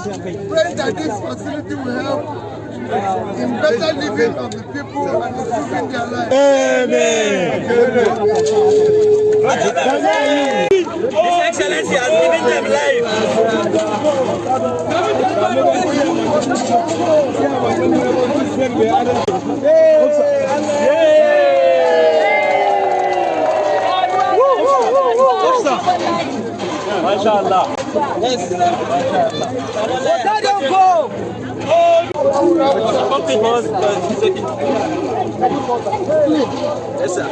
Pray that this facility will help in better living of the people and improving their lives. Amen. His Excellency has given them life. MashaAllah. Yes. Yes, sir.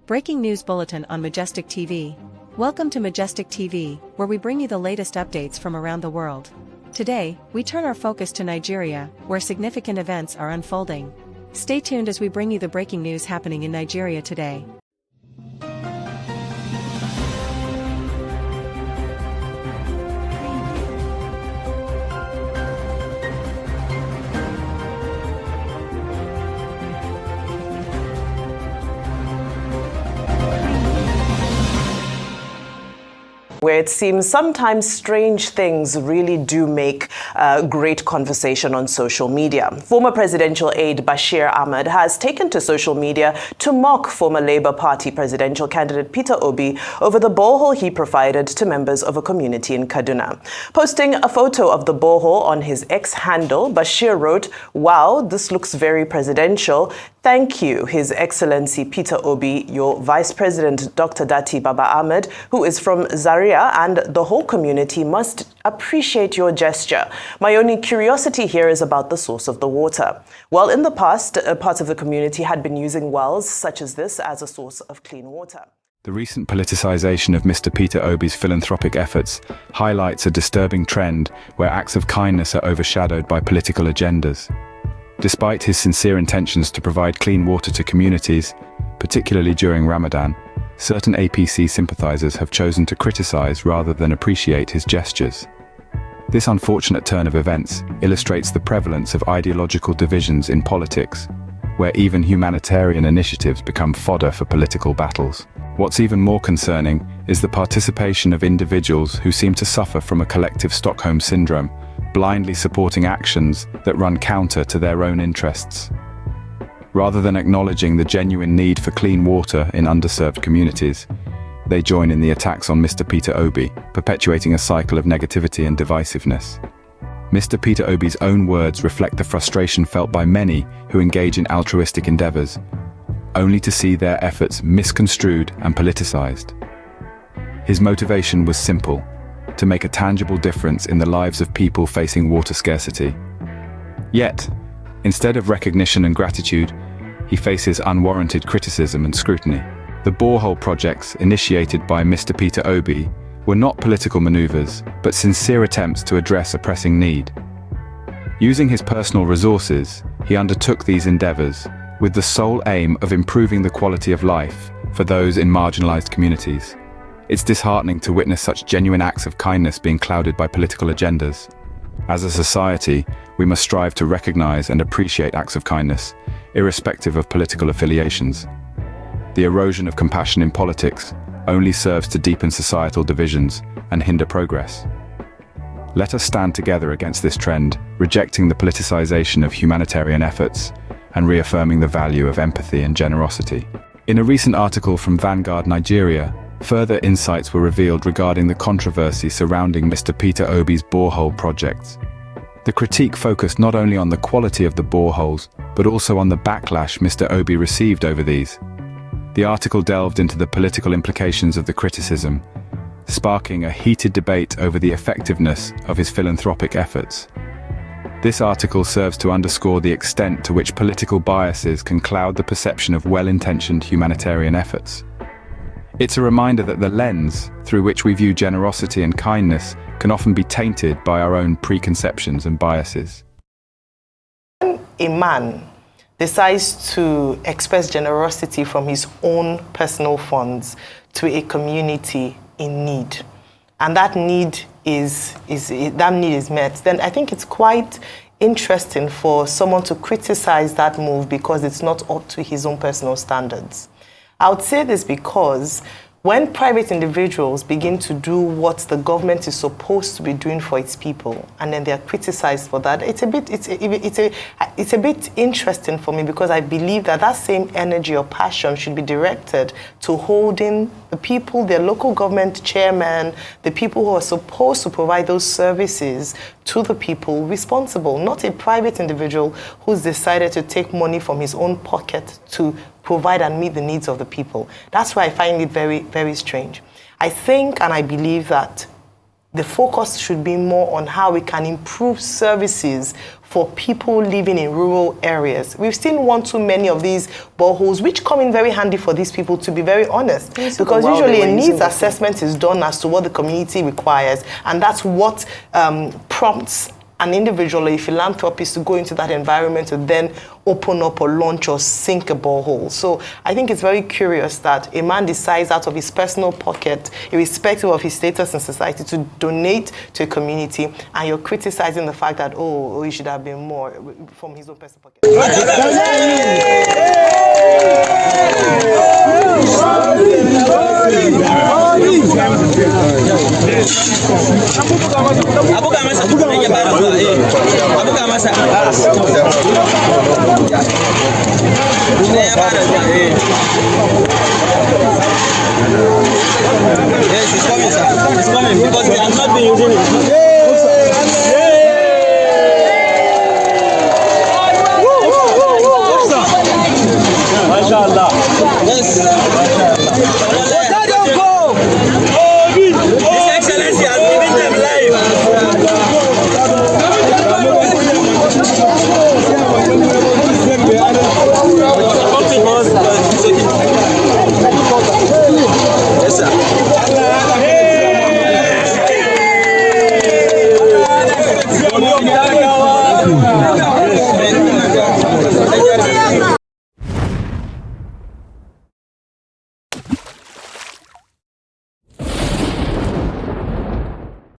Breaking news bulletin on Majestic TV. Welcome to Majestic TV, where we bring you the latest updates from around the world. Today, we turn our focus to Nigeria, where significant events are unfolding. Stay tuned as we bring you the breaking news happening in Nigeria today. Where it seems sometimes strange things really do make great conversation on social media. Former presidential aide Bashir Ahmed has taken to social media to mock former Labour Party presidential candidate Peter Obi over the borehole he provided to members of a community in Kaduna. Posting a photo of the borehole on his X handle, Bashir wrote, "Wow, this looks very presidential. Thank you, His Excellency Peter Obi, your Vice President Dr. Dati Baba Ahmed, who is from Zaria, and the whole community must appreciate your gesture. My only curiosity here is about the source of the water. Well, in the past, parts of the community had been using wells such as this as a source of clean water." The recent politicization of Mr. Peter Obi's philanthropic efforts highlights a disturbing trend where acts of kindness are overshadowed by political agendas. Despite his sincere intentions to provide clean water to communities, particularly during Ramadan, certain APC sympathizers have chosen to criticize rather than appreciate his gestures. This unfortunate turn of events illustrates the prevalence of ideological divisions in politics, where even humanitarian initiatives become fodder for political battles. What's even more concerning is the participation of individuals who seem to suffer from a collective Stockholm syndrome, blindly supporting actions that run counter to their own interests. Rather than acknowledging the genuine need for clean water in underserved communities, they join in the attacks on Mr. Peter Obi, perpetuating a cycle of negativity and divisiveness. Mr. Peter Obi's own words reflect the frustration felt by many who engage in altruistic endeavors, only to see their efforts misconstrued and politicized. His motivation was simple: to make a tangible difference in the lives of people facing water scarcity. Yet, instead of recognition and gratitude, he faces unwarranted criticism and scrutiny. The borehole projects initiated by Mr. Peter Obi were not political maneuvers, but sincere attempts to address a pressing need. Using his personal resources, he undertook these endeavors with the sole aim of improving the quality of life for those in marginalized communities. It's disheartening to witness such genuine acts of kindness being clouded by political agendas. As a society, we must strive to recognize and appreciate acts of kindness, irrespective of political affiliations. The erosion of compassion in politics only serves to deepen societal divisions and hinder progress. Let us stand together against this trend, rejecting the politicization of humanitarian efforts and reaffirming the value of empathy and generosity. In a recent article from Vanguard Nigeria, further insights were revealed regarding the controversy surrounding Mr. Peter Obi's borehole projects. The critique focused not only on the quality of the boreholes, but also on the backlash Mr. Obi received over these. The article delved into the political implications of the criticism, sparking a heated debate over the effectiveness of his philanthropic efforts. This article serves to underscore the extent to which political biases can cloud the perception of well-intentioned humanitarian efforts. It's a reminder that the lens through which we view generosity and kindness can often be tainted by our own preconceptions and biases. A man decides to express generosity from his own personal funds to a community in need, and that need is met, then I think it's quite interesting for someone to criticize that move because it's not up to his own personal standards. I would say this because when private individuals begin to do what the government is supposed to be doing for its people, and then they are criticized for that, it's a bit interesting for me, because I believe that that same energy or passion should be directed to holding the people, their local government chairman, the people who are supposed to provide those services to the people responsible, not a private individual who's decided to take money from his own pocket to provide and meet the needs of the people. That's why I find it very, very strange. I think and I believe that the focus should be more on how we can improve services for people living in rural areas. We've seen one too many of these boreholes, which come in very handy for these people, to be very honest. Because usually a needs assessment is done as to what the community requires, and that's what prompts an individual or a philanthropist to go into that environment to then open up or launch or sink a borehole. So I think it's very curious that a man decides out of his personal pocket, irrespective of his status in society, to donate to a community, and you're criticizing the fact that, oh, he should have been more from his own personal pocket. Yes, it's coming, sir. It's coming because we have not been using it. MashaAllah.